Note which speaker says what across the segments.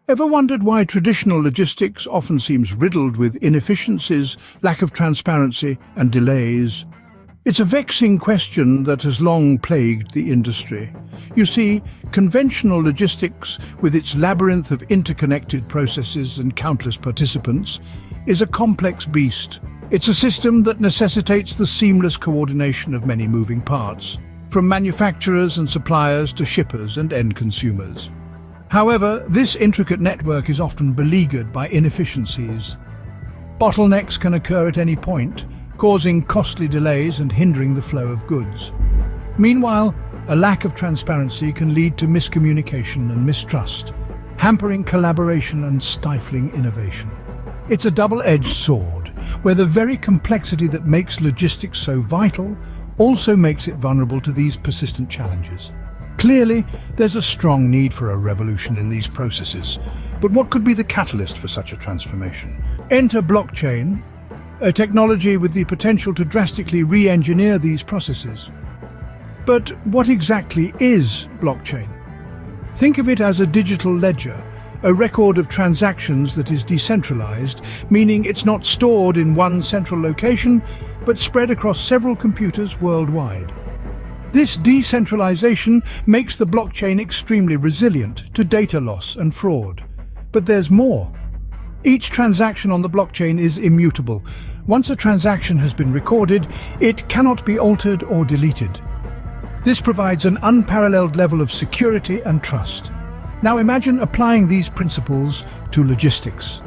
Speaker 1: Ever wondered why traditional logistics often seems riddled with inefficiencies, lack of transparency, and delays? It's a vexing question that has long plagued the industry. You see, conventional logistics, with its labyrinth of interconnected processes and countless participants, is a complex beast. It's a system that necessitates the seamless coordination of many moving parts, from manufacturers and suppliers to shippers and end consumers. However, this intricate network is often beleaguered by inefficiencies. Bottlenecks can occur at any point, causing costly delays and hindering the flow of goods. Meanwhile, a lack of transparency can lead to miscommunication and mistrust, hampering collaboration and stifling innovation. It's a double-edged sword, where the very complexity that makes logistics so vital also makes it vulnerable to these persistent challenges. Clearly, there's a strong need for a revolution in these processes. But what could be the catalyst for such a transformation? Enter blockchain, a technology with the potential to drastically re-engineer these processes. But what exactly is blockchain? Think of it as a digital ledger, a record of transactions that is decentralized, meaning it's not stored in one central location, but spread across several computers worldwide. This decentralization makes the blockchain extremely resilient to data loss and fraud. But there's more. Each transaction on the blockchain is immutable. Once a transaction has been recorded, it cannot be altered or deleted. This provides an unparalleled level of security and trust. Now imagine applying these principles to logistics.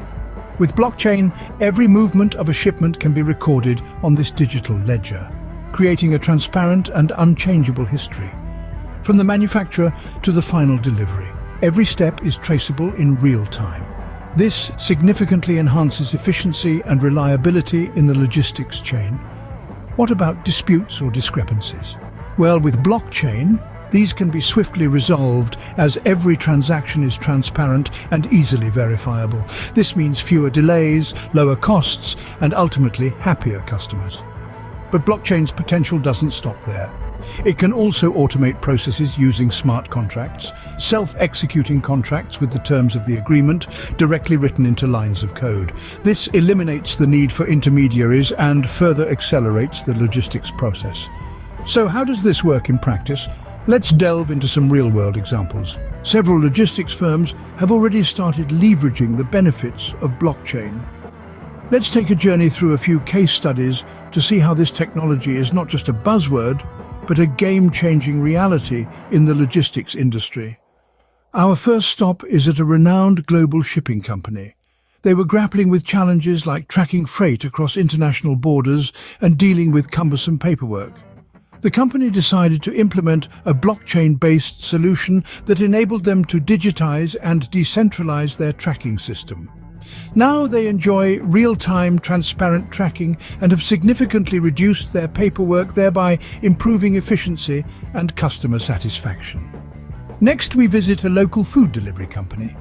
Speaker 1: With blockchain, every movement of a shipment can be recorded on this digital ledger, creating a transparent and unchangeable history. From the manufacturer to the final delivery, every step is traceable in real time. This significantly enhances efficiency and reliability in the logistics chain. What about disputes or discrepancies? Well, with blockchain, these can be swiftly resolved as every transaction is transparent and easily verifiable. This means fewer delays, lower costs, and ultimately happier customers. But blockchain's potential doesn't stop there. It can also automate processes using smart contracts, self-executing contracts with the terms of the agreement directly written into lines of code. This eliminates the need for intermediaries and further accelerates the logistics process. So how does this work in practice? Let's delve into some real-world examples. Several logistics firms have already started leveraging the benefits of blockchain. Let's take a journey through a few case studies to see how this technology is not just a buzzword, but a game-changing reality in the logistics industry. Our first stop is at a renowned global shipping company. They were grappling with challenges like tracking freight across international borders and dealing with cumbersome paperwork. The company decided to implement a blockchain-based solution that enabled them to digitize and decentralize their tracking system. Now they enjoy real-time, transparent tracking and have significantly reduced their paperwork, thereby improving efficiency and customer satisfaction. Next, we visit a local food delivery company.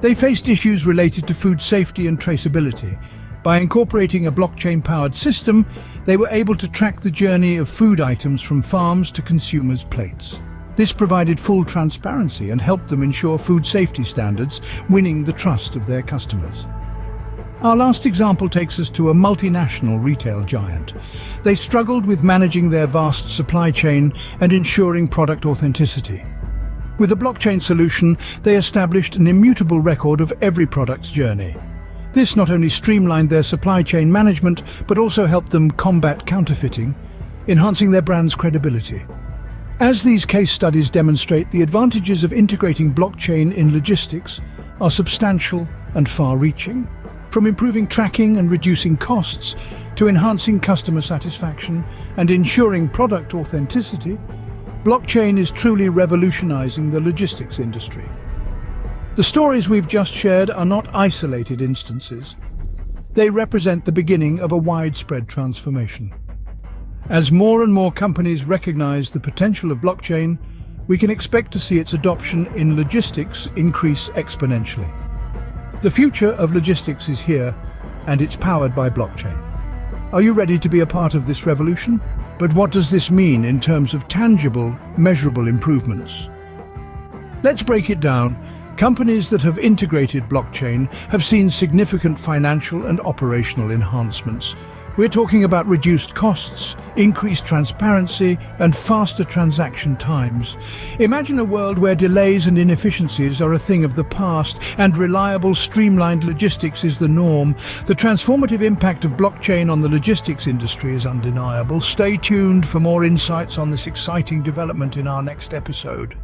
Speaker 1: They faced issues related to food safety and traceability. By incorporating a blockchain-powered system, they were able to track the journey of food items from farms to consumers' plates. This provided full transparency and helped them ensure food safety standards, winning the trust of their customers. Our last example takes us to a multinational retail giant. They struggled with managing their vast supply chain and ensuring product authenticity. With a blockchain solution, they established an immutable record of every product's journey. This not only streamlined their supply chain management, but also helped them combat counterfeiting, enhancing their brand's credibility. As these case studies demonstrate, the advantages of integrating blockchain in logistics are substantial and far-reaching. From improving tracking and reducing costs to enhancing customer satisfaction and ensuring product authenticity, blockchain is truly revolutionizing the logistics industry. The stories we've just shared are not isolated instances. They represent the beginning of a widespread transformation. As more and more companies recognize the potential of blockchain, we can expect to see its adoption in logistics increase exponentially. The future of logistics is here, and it's powered by blockchain. Are you ready to be a part of this revolution? But what does this mean in terms of tangible, measurable improvements? Let's break it down. Companies that have integrated blockchain have seen significant financial and operational enhancements. We're talking about reduced costs, increased transparency, and faster transaction times. Imagine a world where delays and inefficiencies are a thing of the past and reliable, streamlined logistics is the norm. The transformative impact of blockchain on the logistics industry is undeniable. Stay tuned for more insights on this exciting development in our next episode.